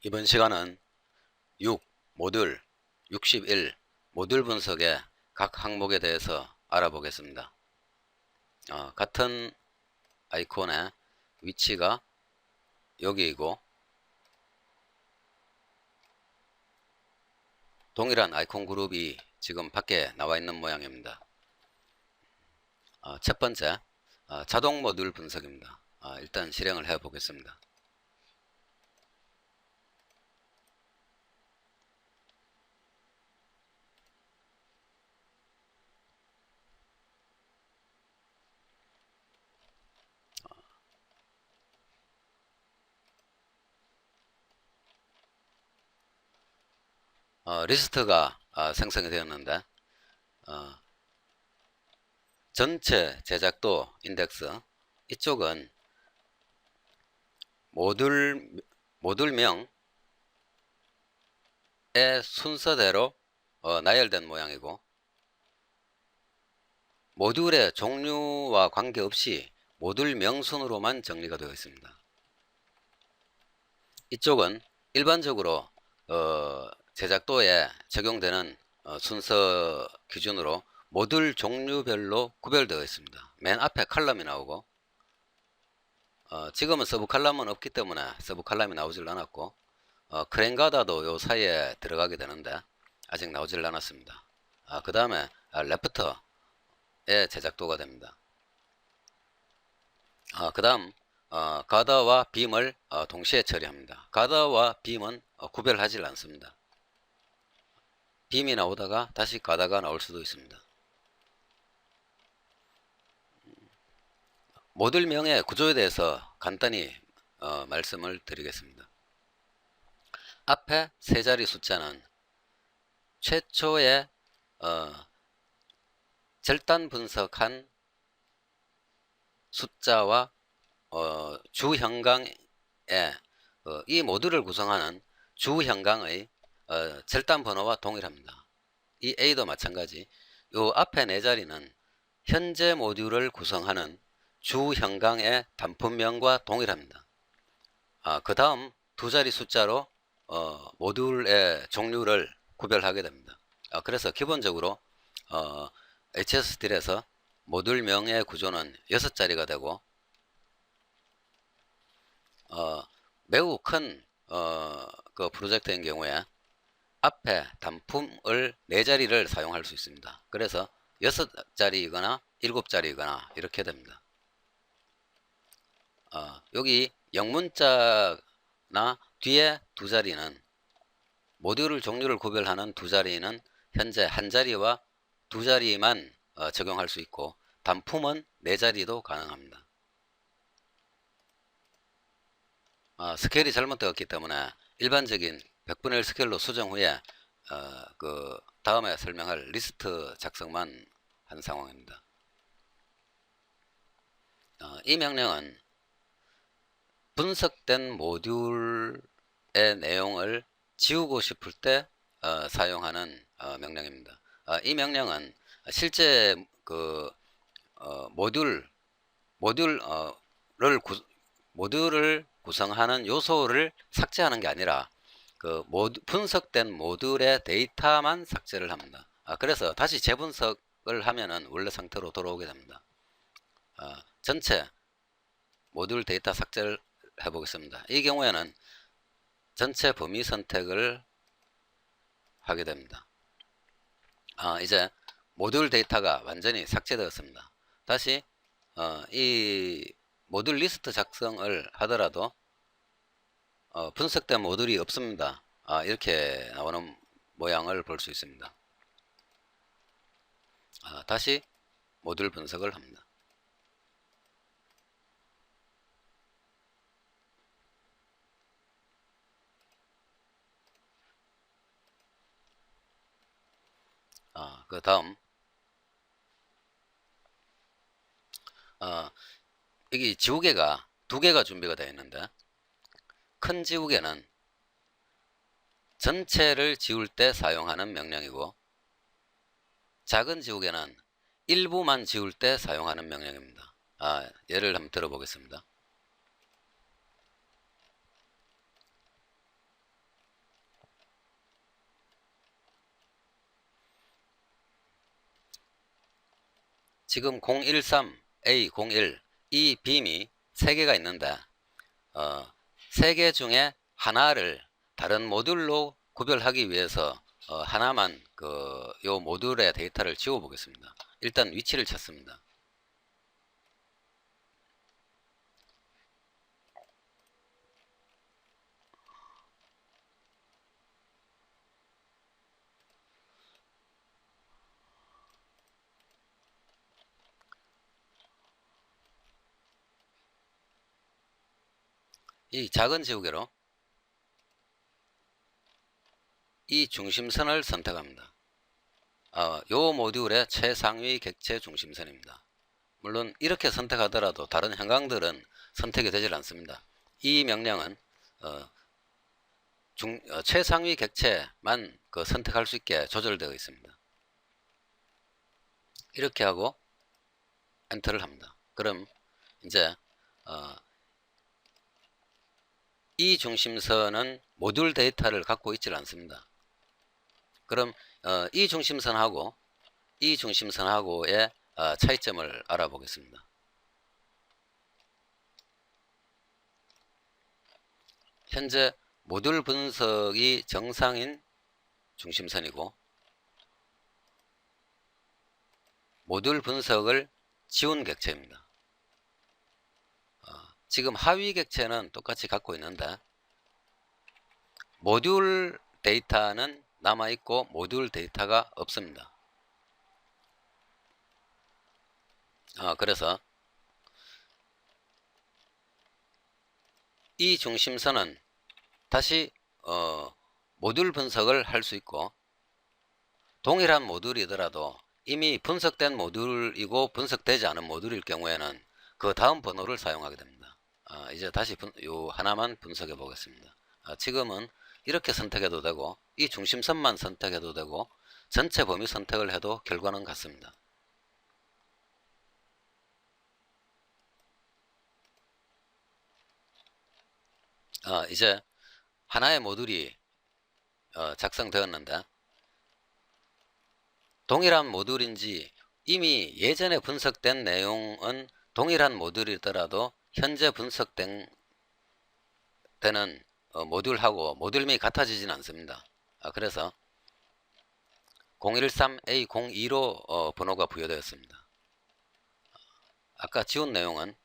이번 시간은 6 모듈 61 모듈 분석의 각 항목에 대해서 알아보겠습니다. 같은 아이콘의 위치가 여기이고 동일한 아이콘 그룹이 지금 밖에 나와 있는 모양입니다. 첫 번째 자동 모듈 분석입니다. 일단 실행을 해 보겠습니다. 리스트가 생성이 되었는데 전체 제작도 인덱스 이쪽은 모듈명의 순서대로 나열된 모양이고 모듈의 종류와 관계없이 모듈명 순으로만 정리가 되어 있습니다. 이쪽은 일반적으로 제작도에 적용되는 순서 기준으로 모듈 종류별로 구별되어 있습니다. 맨 앞에 칼럼이 나오고 지금은 서브 칼럼은 없기 때문에 서브 칼럼이 나오질 않았고 크랭가다도 요 사이에 들어가게 되는데 아직 나오질 않았습니다. 그 다음에 레프터의 제작도가 됩니다. 그 다음 가다와 빔을 동시에 처리합니다. 가다와 빔은 구별하지 않습니다. 빔이 나오다가 다시 가다가 나올 수도 있습니다. 모듈명의 구조에 대해서 간단히 말씀을 드리겠습니다. 앞에 세 자리 숫자는 최초에 절단 분석한 숫자와 주형강의 이 모듈을 구성하는 주형강의 절단 번호와 동일합니다. 이 A도 마찬가지. 요 앞에 네 자리는 현재 모듈을 구성하는 주형강의 단품명과 동일합니다. 그 다음 두 자리 숫자로 모듈의 종류를 구별하게 됩니다. 그래서 기본적으로 HSDL에서 모듈명의 구조는 6자리가 되고 매우 큰 그 프로젝트인 경우에 앞에 단품을 4자리를 사용할 수 있습니다. 그래서 6자리이거나 7자리이거나 이렇게 됩니다. 여기 영문자나 뒤에 두 자리는 모듈 종류를 구별하는 두 자리는 현재 한 자리와 두 자리만 적용할 수 있고 단품은 4자리도 가능합니다. 스케일이 잘못되었기 때문에 일반적인 100분의 1 스케일로 수정 후에 그 다음에 설명할 리스트 작성만 한 상황입니다. 이 명령은 분석된 모듈의 내용을 지우고 싶을 때 사용하는 명령입니다. 이 명령은 실제 그 모듈을 구성하는 요소를 삭제하는 게 아니라 그 분석된 모듈의 데이터만 삭제를 합니다. 그래서 다시 재분석을 하면은 원래 상태로 돌아오게 됩니다. 전체 모듈 데이터 삭제를 해보겠습니다. 이 경우에는 전체 범위 선택을 하게 됩니다. 이제 모듈 데이터가 완전히 삭제되었습니다. 다시 이 모듈 리스트 작성을 하더라도 분석된 모듈이 없습니다. 이렇게 나오는 모양을 볼 수 있습니다. 다시 모듈 분석을 합니다. 그 다음 여기 지우개가 2개가 준비가 되어 있는데 큰 지우개는 전체를 지울 때 사용하는 명령이고 작은 지우개는 일부만 지울 때 사용하는 명령입니다. 예를 한번 들어보겠습니다. 지금 013A01 이 빔이 3개가 있는데 3개 중에 하나를 다른 모듈로 구별하기 위해서 하나만 요 모듈의 데이터를 지워 보겠습니다. 일단 위치를 찾습니다. 이 작은 지우개로 이 중심선을 선택합니다. 요 모듈의 최상위 객체 중심선입니다. 물론 이렇게 선택하더라도 다른 형광들은 선택이 되질 않습니다. 이 명령은 최상위 객체만 선택할 수 있게 조절되어 있습니다. 이렇게 하고 엔터를 합니다. 그럼 이제 이 중심선은 모듈 데이터를 갖고 있질 않습니다. 그럼 이 중심선하고의 차이점을 알아보겠습니다. 현재 모듈 분석이 정상인 중심선이고 모듈 분석을 지운 객체입니다. 지금 하위 객체는 똑같이 갖고 있는데 모듈 데이터는 남아있고 모듈 데이터가 없습니다. 그래서 이 중심선은 다시 모듈 분석을 할 수 있고 동일한 모듈이더라도 이미 분석된 모듈이고 분석되지 않은 모듈일 경우에는 그 다음 번호를 사용하게 됩니다. 이제 다시 요 하나만 분석해 보겠습니다. 지금은 이렇게 선택해도 되고 이 중심선만 선택해도 되고 전체 범위 선택을 해도 결과는 같습니다. 이제 하나의 모듈이 작성되었는데 동일한 모듈인지 이미 예전에 분석된 내용은 동일한 모듈이더라도 현재 분석된 되는 모듈하고 모듈명이 같아지진 않습니다. 그래서 013A02로 번호가 부여되었습니다. 아까 지운 내용은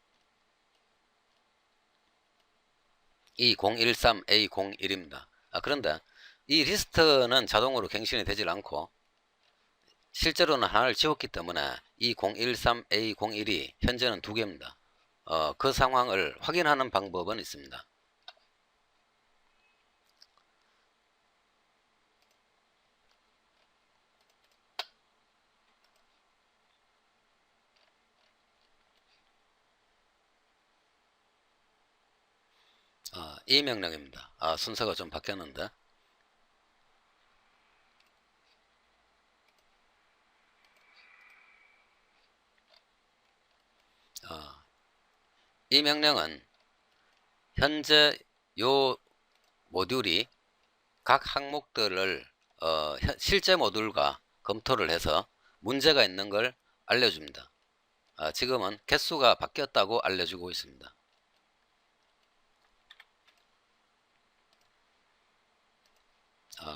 이 013A01입니다. 그런데 이 리스트는 자동으로 갱신이 되질 않고 실제로는 하나를 지웠기 때문에 이 013A01이 현재는 2개입니다. 그 상황을 확인하는 방법은 있습니다. 이 명령입니다. 순서가 좀 바뀌었는데 이 명령은 현재 요 모듈이 각 항목들을 실제 모듈과 검토를 해서 문제가 있는 걸 알려줍니다. 지금은 개수가 바뀌었다고 알려주고 있습니다.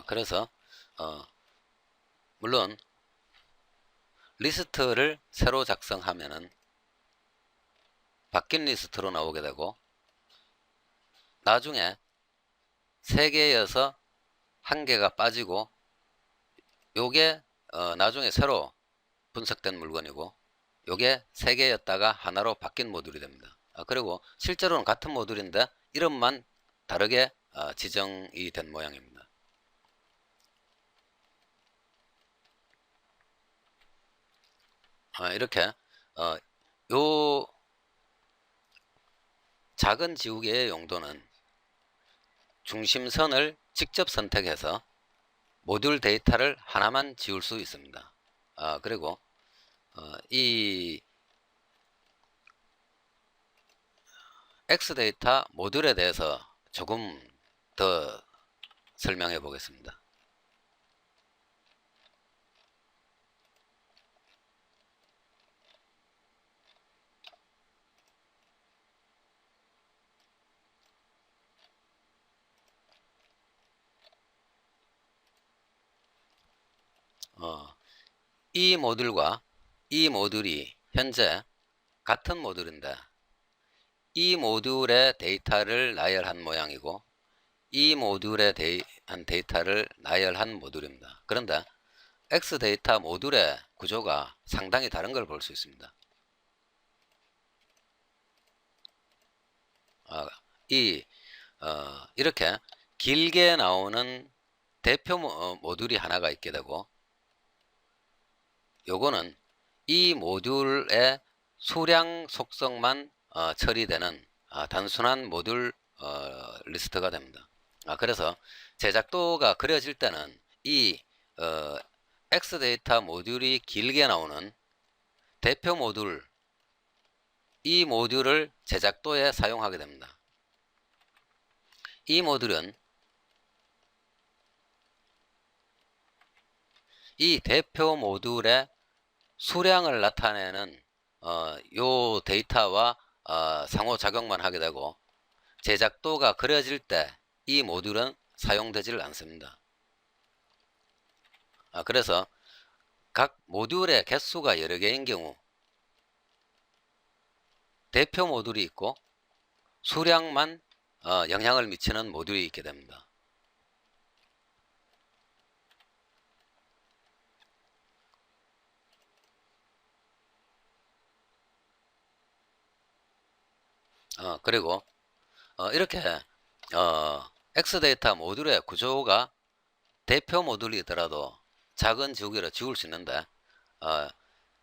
그래서 물론 리스트를 새로 작성하면은 바뀐 리스트로 나오게 되고 나중에 3개여서 1개가 빠지고 요게 나중에 새로 분석된 물건이고 요게 3개였다가 하나로 바뀐 모듈이 됩니다. 그리고 실제로는 같은 모듈인데 이름만 다르게 지정이 된 모양입니다. 이렇게 요 작은 지우개의 용도는 중심선을 직접 선택해서 모듈 데이터를 하나만 지울 수 있습니다. 그리고 이 X데이터 모듈에 대해서 조금 더 설명해 보겠습니다. 이 모듈과 이 모듈이 현재 같은 모듈인데 이 모듈의 데이터를 나열한 모양이고 이 모듈에 대한 데이터를 나열한 모듈입니다. 그런데 X 데이터 모듈의 구조가 상당히 다른 걸 볼 수 있습니다. 이렇게 길게 나오는 대표 모듈이 하나가 있게 되고 요거는 이 모듈의 수량 속성만 처리되는 단순한 모듈 리스트가 됩니다. 그래서 제작도가 그려질 때는 이 X 데이터 모듈이 길게 나오는 대표 모듈 이 모듈을 제작도에 사용하게 됩니다. 이 모듈은 이 대표 모듈의 수량을 나타내는 요 데이터와 상호작용만 하게 되고 제작도가 그려질 때 이 모듈은 사용되질 않습니다. 그래서 각 모듈의 개수가 여러 개인 경우 대표 모듈이 있고 수량만 영향을 미치는 모듈이 있게 됩니다. 그리고 이렇게 X데이터 모듈의 구조가 대표 모듈이더라도 작은 지우개로 지울 수 있는데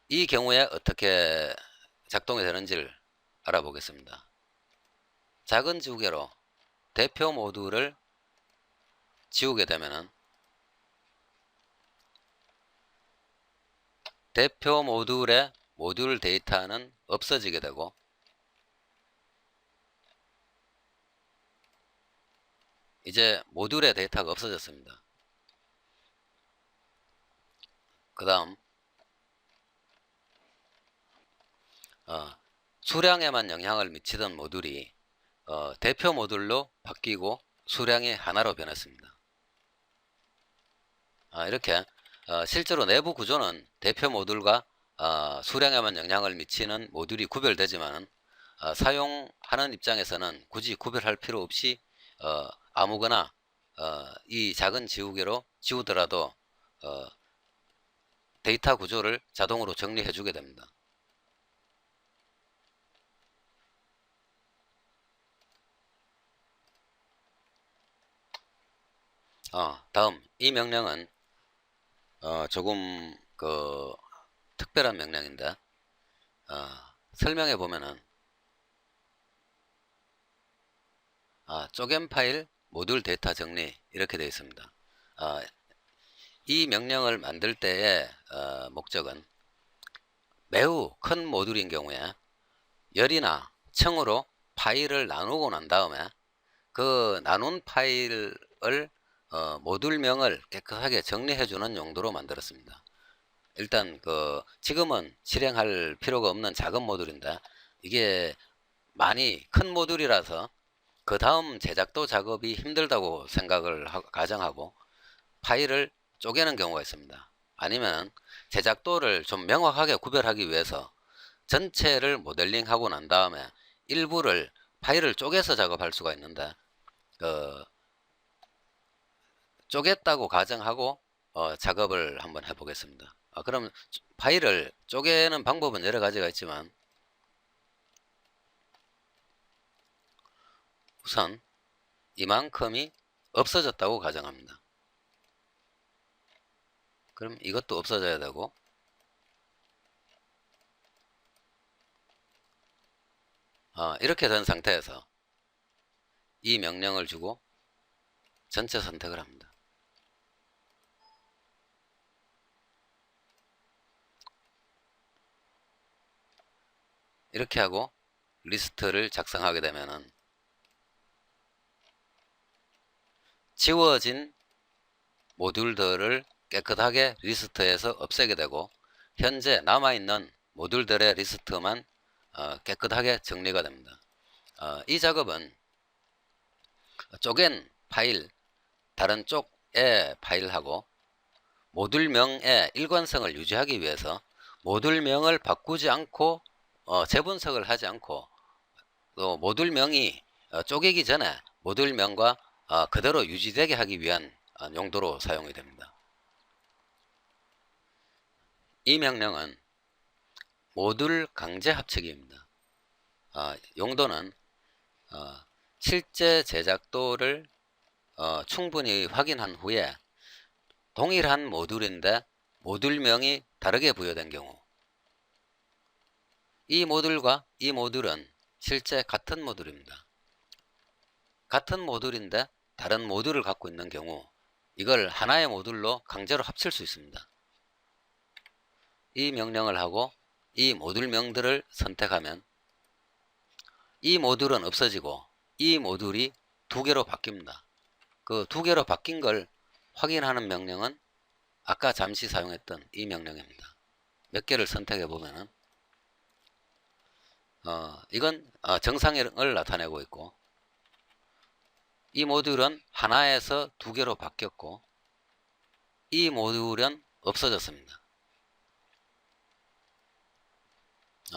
이 경우에 어떻게 작동이 되는지를 알아보겠습니다. 작은 지우개로 대표 모듈을 지우게 되면은 대표 모듈의 모듈 데이터는 없어지게 되고 이제 모듈의 데이터가 없어졌습니다. 그 다음 수량에만 영향을 미치던 모듈이 대표 모듈로 바뀌고 수량이 하나로 변했습니다. 이렇게 실제로 내부 구조는 대표 모듈과 수량에만 영향을 미치는 모듈이 구별되지만 사용하는 입장에서는 굳이 구별할 필요 없이 아무거나 이 작은 지우개로 지우더라도 데이터 구조를 자동으로 정리해 주게 됩니다. 다음 이 명령은 조금 특별한 명령인데 설명해 보면은 쪼갠 파일 모듈 데이터 정리 이렇게 되어 있습니다. 이 명령을 만들 때의 목적은 매우 큰 모듈인 경우에 열이나 층으로 파일을 나누고 난 다음에 그 나눈 파일을 모듈명을 깨끗하게 정리해 주는 용도로 만들었습니다. 일단 지금은 실행할 필요가 없는 작은 모듈인데 이게 많이 큰 모듈이라서 그 다음 제작도 작업이 힘들다고 생각을 가정하고 파일을 쪼개는 경우가 있습니다. 아니면 제작도를 좀 명확하게 구별하기 위해서 전체를 모델링하고 난 다음에 일부를 파일을 쪼개서 작업할 수가 있는데 쪼갰다고 가정하고 작업을 한번 해보겠습니다. 그럼 파일을 쪼개는 방법은 여러 가지가 있지만 우선 이만큼이 없어졌다고 가정합니다. 그럼 이것도 없어져야 되고 이렇게 된 상태에서 이 명령을 주고 전체 선택을 합니다. 이렇게 하고 리스트를 작성하게 되면은 지워진 모듈들을 깨끗하게 리스트에서 없애게 되고 현재 남아있는 모듈들의 리스트만 깨끗하게 정리가 됩니다. 이 작업은 쪼갠 파일, 다른 쪽의 파일하고 모듈명의 일관성을 유지하기 위해서 모듈명을 바꾸지 않고 재분석을 하지 않고 또 모듈명이 쪼개기 전에 모듈명과 그대로 유지되게 하기 위한 용도로 사용이 됩니다. 이 명령은 모듈 강제 합치기입니다. 용도는 실제 제작도를 충분히 확인한 후에 동일한 모듈인데 모듈명이 다르게 부여된 경우, 이 모듈과 이 모듈은 실제 같은 모듈입니다. 같은 모듈인데 다른 모듈을 갖고 있는 경우 이걸 하나의 모듈로 강제로 합칠 수 있습니다. 이 명령을 하고 이 모듈명들을 선택하면 이 모듈은 없어지고 이 모듈이 두 개로 바뀝니다. 그 두 개로 바뀐 걸 확인하는 명령은 아까 잠시 사용했던 이 명령입니다. 몇 개를 선택해 보면은 이건 정상을 나타내고 있고, 이 모듈은 하나에서 두 개로 바뀌었고, 이 모듈은 없어졌습니다.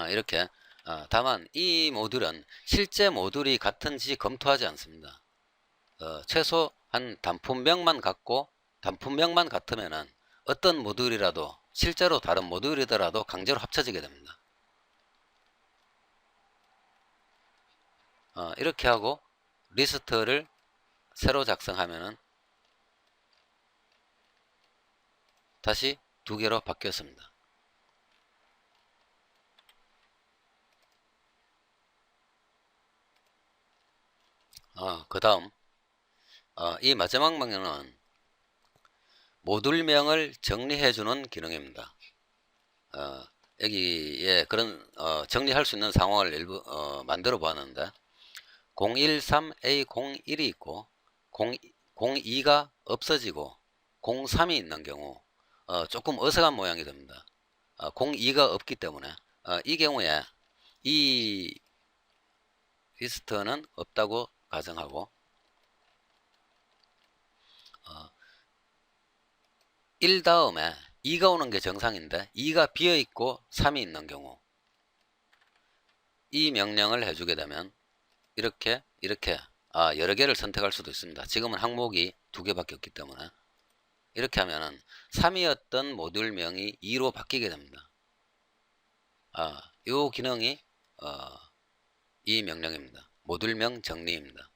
이렇게 다만 이 모듈은 실제 모듈이 같은지 검토하지 않습니다. 최소 한 단품명만 같으면은 어떤 모듈이라도 실제로 다른 모듈이더라도 강제로 합쳐지게 됩니다. 이렇게 하고 리스트를 새로 작성하면은 다시 두 개로 바뀌었습니다. 그 다음 이 마지막 명령은 모듈명을 정리해주는 기능입니다. 여기에 그런 정리할 수 있는 상황을 일부 만들어 보았는데 013A01이 있고 02가 없어지고 03이 있는 경우 조금 어색한 모양이 됩니다. 02가 없기 때문에 이 경우에 이 리스트는 없다고 가정하고 1 다음에 2가 오는 게 정상인데 2가 비어있고 3이 있는 경우 이 명령을 해주게 되면 이렇게 여러 개를 선택할 수도 있습니다. 지금은 항목이 두 개밖에 없기 때문에 이렇게 하면은 3이었던 모듈명이 2로 바뀌게 됩니다. 이 기능이 이 명령입니다. 모듈명 정리입니다.